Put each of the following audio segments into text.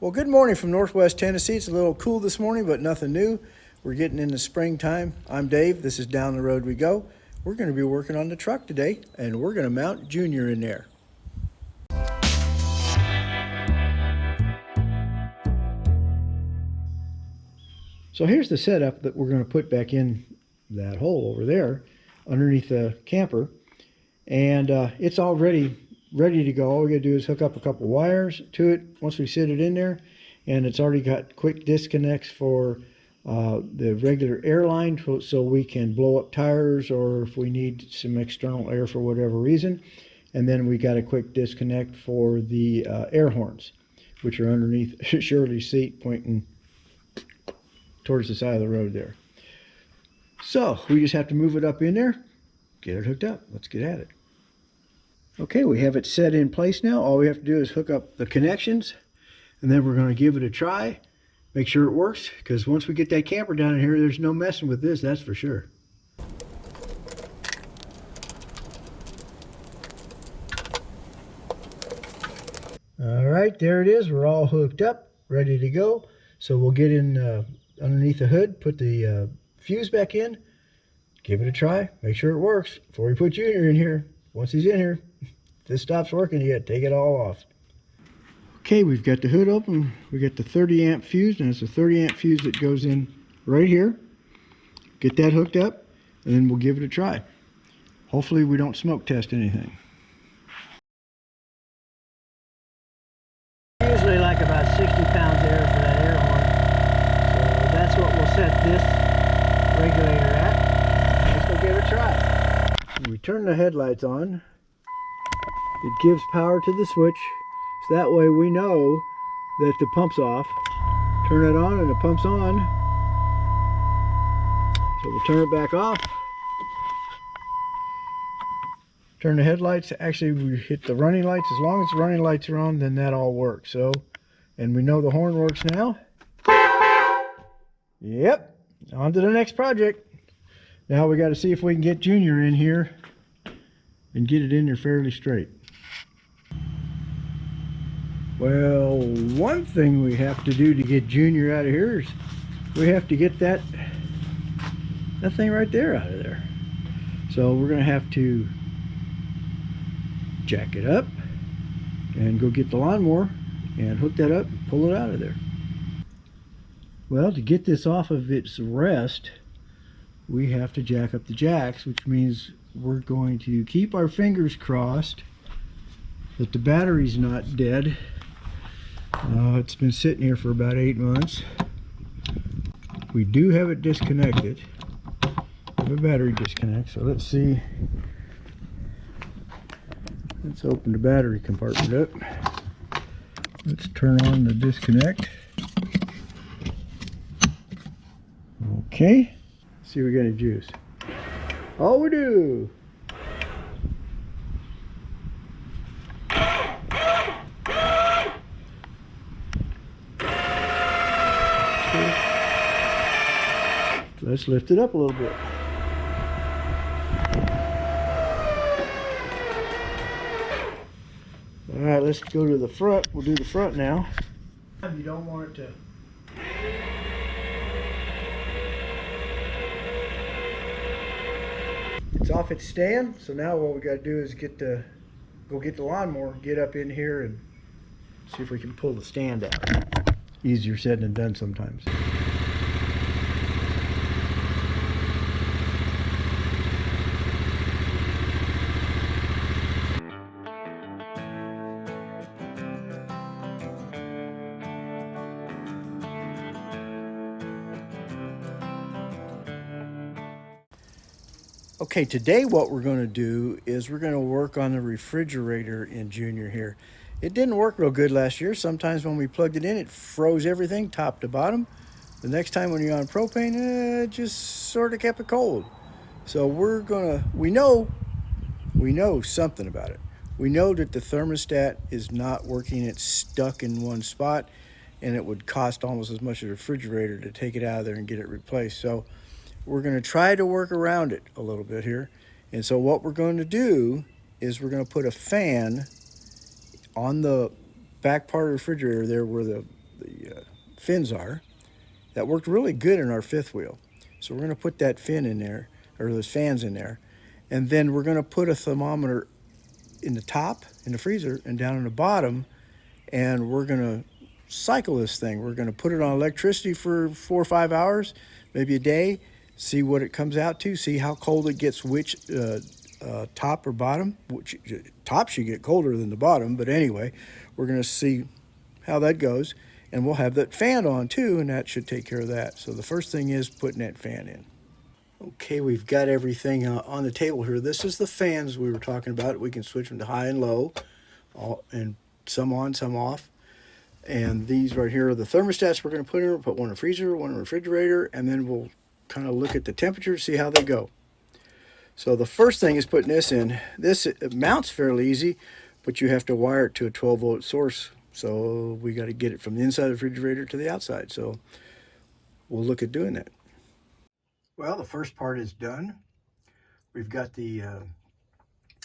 Well, good morning from Northwest Tennessee. It's a little cool this morning, but nothing new. We're getting into springtime. I'm Dave. This is Down the Road We Go. We're going to be working on the truck today, and we're going to mount Junior in there. So here's the setup that we're going to put back in that hole over there underneath the camper. And it's all ready to go. All we got to do is hook up a couple wires to it once we sit it in there. And it's already got quick disconnects for the regular air line, so we can blow up tires or if we need some external air for whatever reason. And then we got a quick disconnect for the air horns, which are underneath Shirley's seat pointing towards the side of the road there. So we just have to move it up in there, get it hooked up. Let's get at it. Okay, we have it set in place now. All we have to do is hook up the connections, and then we're going to give it a try, make sure it works, because once we get that camper down in here, there's no messing with this, that's for sure. All right, there it is. We're all hooked up, ready to go. So we'll get in underneath the hood, put the fuse back in, give it a try, make sure it works before we put Junior in here. Once he's in here, if this stops working, you got to take it all off. Okay, we've got the hood open. We got the 30 amp fuse, and it's a 30 amp fuse that goes in right here. Get that hooked up, and then we'll give it a try. Hopefully we don't smoke test anything. Usually like about 60 pounds air for that air horn. So that's what we'll set this regulator at. Let's go give it a try. When we turn the headlights on, it gives power to the switch. So that way we know that the pump's off. Turn it on and the pump's on. So we'll turn it back off. Turn the headlights. Actually, we hit the running lights. As long as the running lights are on, then that all works. So, and we know the horn works now. Yep. On to the next project. Now we got to see if we can get Junior in here and get it in there fairly straight. Well, one thing we have to do to get Junior out of here is we have to get that thing right there out of there. So we're going to have to jack it up and go get the lawnmower and hook that up and pull it out of there. Well, to get this off of its rest, we have to jack up the jacks, which means we're going to keep our fingers crossed that the battery's not dead. It's been sitting here for about 8 months. We do have it disconnected. We have a battery disconnect, so let's see. Let's open the battery compartment up. Let's turn on the disconnect. Okay. Let's see if we got any juice. Oh, we do. Let's lift it up a little bit. All right, let's go to the front. We'll do the front now. You don't want it to... It's off its stand, so now what we got to do is go get the lawnmower, get up in here and see if we can pull the stand out. Easier said than done sometimes. Okay, today what we're going to do is we're going to work on the refrigerator in Junior here. It didn't work real good last year. Sometimes when we plugged it in, it froze everything top to bottom. The next time when you're on propane, it just sort of kept it cold. So we know something about it. We know that the thermostat is not working. It's stuck in one spot, and it would cost almost as much as a refrigerator to take it out of there and get it replaced. So we're going to try to work around it a little bit here. And so what we're going to do is we're going to put a fan on the back part of the refrigerator there where the fins are. That worked really good in our fifth wheel. So we're going to put that fin in there, or those fans in there. And then we're going to put a thermometer in the top, in the freezer, and down in the bottom. And we're going to cycle this thing. We're going to put it on electricity for 4 or 5 hours, maybe a day, see what it comes out to, see how cold it gets, which top or bottom. Which top should get colder than the bottom, but anyway, we're going to see how that goes. And we'll have that fan on too, and that should take care of that. So the first thing is putting that fan in. Okay, we've got everything on the table here. This is the fans we were talking about. We can switch them to high and low, and some on, some off. And these right here are the thermostats we're going to put in. We'll put one in the freezer, one in the refrigerator, and then we'll kind of look at the temperature, see how they go. So the first thing is putting this in. This it mounts fairly easy, but you have to wire it to a 12-volt source. So we got to get it from the inside of the refrigerator to the outside. So we'll look at doing that. Well, the first part is done. We've got the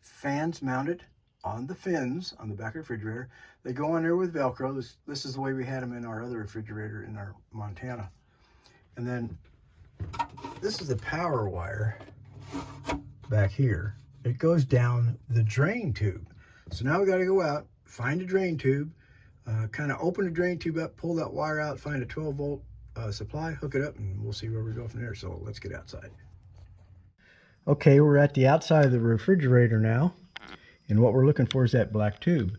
fans mounted on the fins on the back of the refrigerator. They go on there with Velcro. This is the way we had them in our other refrigerator in our Montana. And then this is the power wire back here. It goes down the drain tube. So now we got to go out, find a drain tube, kind of open the drain tube up, pull that wire out, find a 12-volt supply, hook it up, and we'll see where we go from there. So let's get outside. Okay, we're at the outside of the refrigerator now, and what we're looking for is that black tube.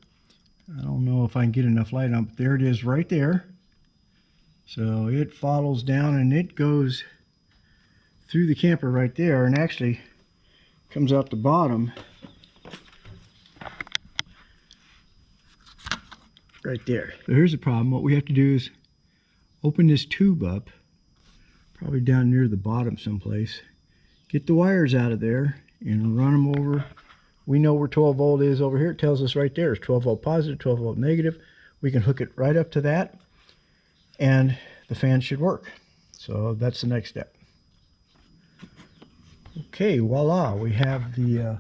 I don't know if I can get enough light on, but there it is right there. So it follows down and it goes through the camper right there, and actually comes out the bottom right there. So here's the problem. What we have to do is open this tube up, probably down near the bottom someplace, get the wires out of there and run them over. We know where 12 volt is over here. It tells us right there. It's 12 volt positive, 12 volt negative. We can hook it right up to that and the fan should work. So that's the next step. Okay, voila, we have the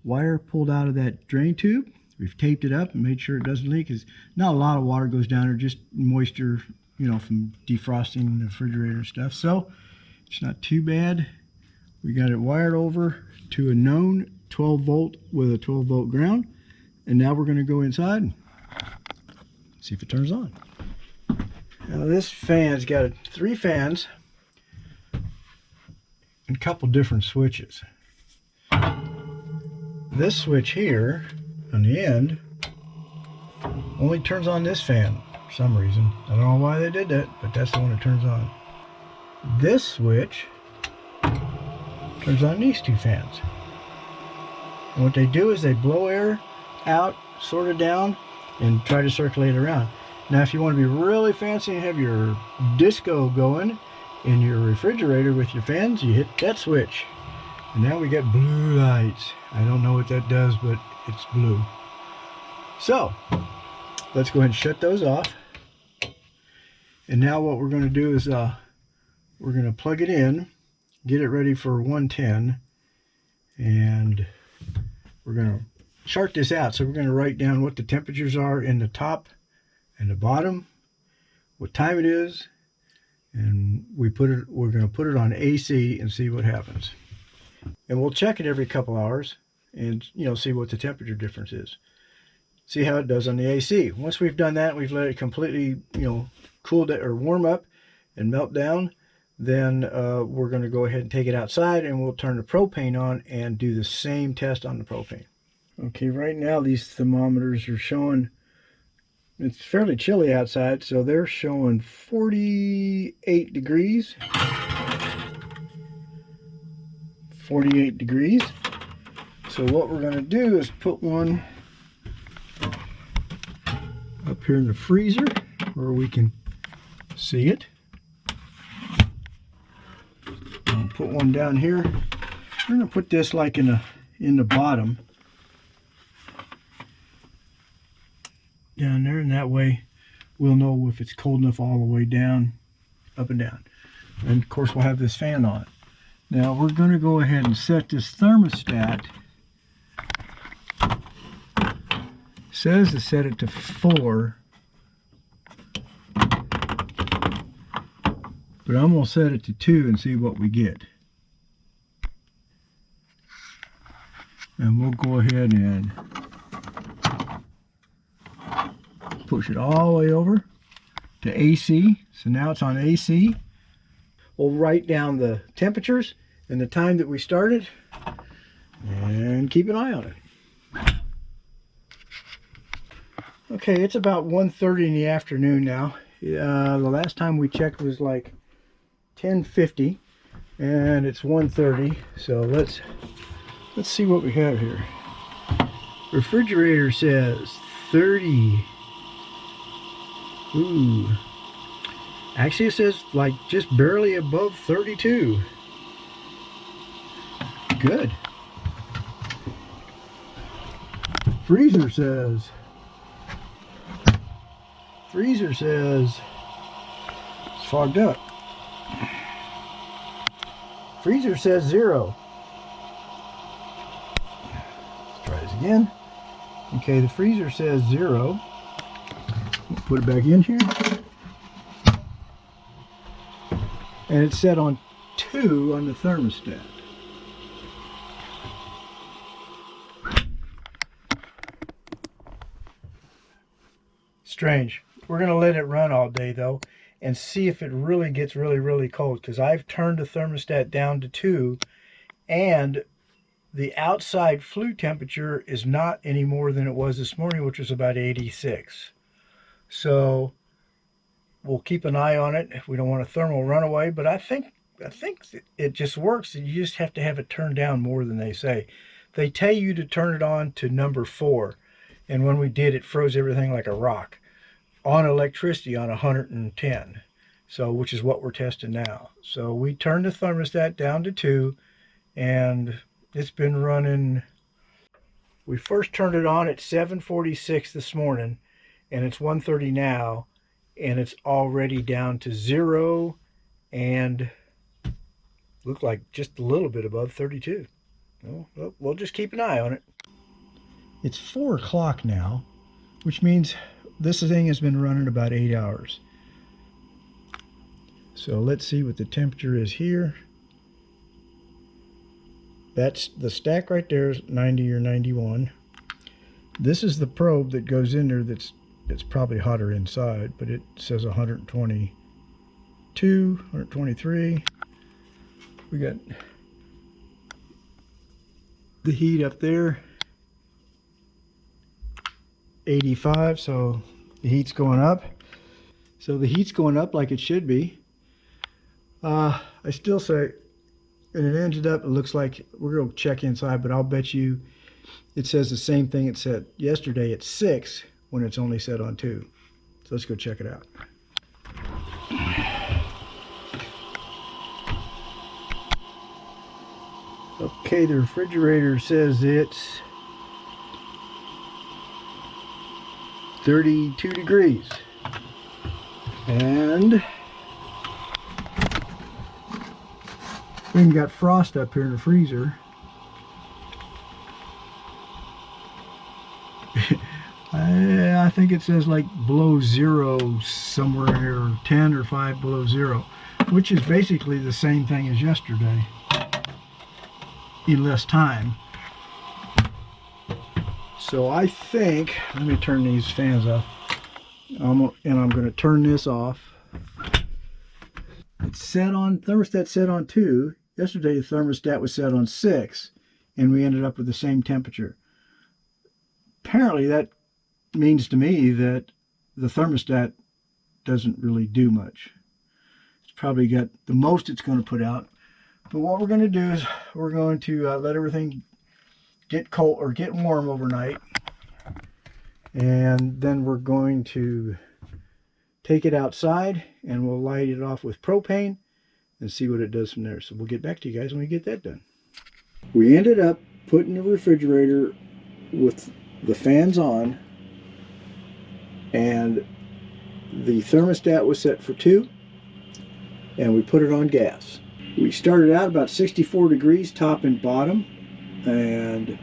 wire pulled out of that drain tube. We've taped it up and made sure it doesn't leak. Because not a lot of water goes down there, just moisture, you know, from defrosting the refrigerator and stuff. So it's not too bad. We got it wired over to a known 12 volt with a 12 volt ground. And now we're going to go inside and see if it turns on. Now this fan's got 3 fans and a couple different switches. This switch here on the end only turns on this fan for some reason. I don't know why they did that, but that's the one that turns on. This switch turns on these 2 fans. And what they do is they blow air out, sort it down, and try to circulate around. Now if you want to be really fancy and have your disco going in your refrigerator with your fans, you hit that switch. And now we got blue lights. I don't know what that does, but it's blue. So let's go ahead and shut those off. And now what we're going to do is we're going to plug it in, get it ready for 110, and we're going to chart this out. So we're going to write down what the temperatures are in the top and the bottom, what time it is, and we're going to put it on AC and see what happens. And we'll check it every couple hours and, you know, see what the temperature difference is. See how it does on the AC. Once we've done that, we've let it completely, you know, cool down or warm up and melt down, then we're going to go ahead and take it outside and we'll turn the propane on and do the same test on the propane. Okay, right now these thermometers are showing, it's fairly chilly outside, so they're showing 48 degrees. 48 degrees. So what we're going to do is put one up here in the freezer where we can see it. I'll put one down here. We're going to put this like in the bottom down there, and that way we'll know if it's cold enough all the way down, up and down. And of course we'll have this fan on. Now we're going to go ahead and set this thermostat. It says to set it to 4, but I'm going to set it to 2 and see what we get. And we'll go ahead and push it all the way over to AC. So now it's on AC. We'll write down the temperatures and the time that we started and keep an eye on it. Okay, it's about 1:30 in the afternoon now. The last time we checked was like 10:50 and it's 1:30. So let's see what we have here. Refrigerator says 30. Ooh. Actually, it says like just barely above 32. Good. Freezer says it's fogged up. Freezer says 0. Let's try this again. Okay, the freezer says 0. Put it back in here. And it's set on 2 on the thermostat. Strange. We're going to let it run all day though and see if it really gets really cold, because I've turned the thermostat down to 2 and the outside flue temperature is not any more than it was this morning, which was about 86. So we'll keep an eye on it if we don't want a thermal runaway, but I think it just works. You just have to have it turned down more than they say. They tell you to turn it on to number 4, and when we did, it froze everything like a rock on electricity on 110, so which is what we're testing now. So we turned the thermostat down to 2 and it's been running. We first turned it on at 7:46 this morning and it's 1:30 now, and it's already down to 0 and look like just a little bit above 32. Well, we'll just keep an eye on it. It's 4 o'clock now, which means this thing has been running about 8 hours. So let's see what the temperature is here. That's the stack right there is 90 or 91. This is the probe that goes in there that's probably hotter inside, but it says 122, 123. We got the heat up there, 85, so the heat's going up. So the heat's going up like it should be. I still say, and it ended up, it looks like, we're going to check inside, but I'll bet you it says the same thing it said yesterday at 6 when it's only set on 2. So let's go check it out. Okay, the refrigerator says it's 32 degrees. And we even got frost up here in the freezer. I think it says like below 0 somewhere in there, 10 or 5 below 0, which is basically the same thing as yesterday in less time. So I think, let me turn these fans off, and I'm going to turn this off. It's set on, thermostat set on 2. Yesterday the thermostat was set on 6, and we ended up with the same temperature. Apparently that means to me that the thermostat doesn't really do much. It's probably got the most it's going to put out. But what we're going to do is we're going to let everything get cold or get warm overnight, and then we're going to take it outside and we'll light it off with propane and see what it does from there. So we'll get back to you guys when we get that done. We ended up putting the refrigerator with the fans on, and the thermostat was set for 2, and we put it on gas. We started out about 64 degrees top and bottom, and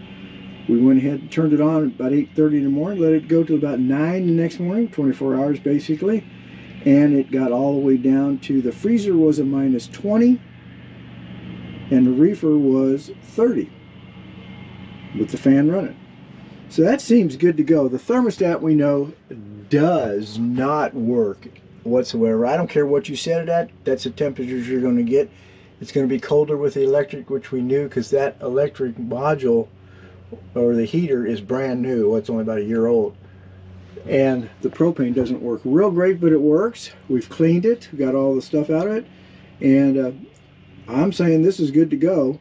we went ahead and turned it on about 8:30 in the morning, let it go to about 9 the next morning, 24 hours basically, and it got all the way down to, the freezer was a -20 and the reefer was 30 with the fan running. So that seems good to go. The thermostat, we know, does not work whatsoever. I don't care what you set it at, that's the temperatures you're going to get. It's going to be colder with the electric, which we knew, because that electric module or the heater is brand new. Well, it's only about a year old. And the propane doesn't work real great, but it works. We've cleaned it, got all the stuff out of it, and I'm saying this is good to go.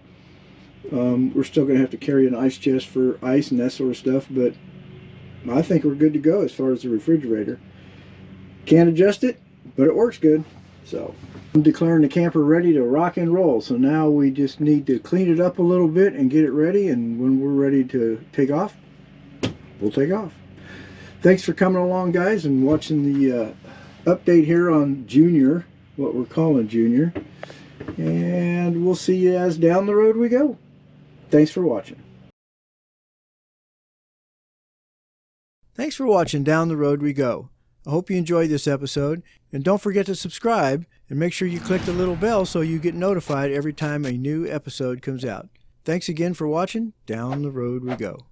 We're still going to have to carry an ice chest for ice and that sort of stuff, but I think we're good to go as far as the refrigerator. Can't adjust it, but it works good. So I'm declaring the camper ready to rock and roll. So now we just need to clean it up a little bit and get it ready, and when we're ready to take off, we'll take off. Thanks for coming along, guys, and watching the update here on Junior, what we're calling Junior. And we'll see you as down the road we go. Thanks for watching. Thanks for watching Down the Road We Go. I hope you enjoyed this episode, and don't forget to subscribe and make sure you click the little bell so you get notified every time a new episode comes out. Thanks again for watching Down the Road We Go.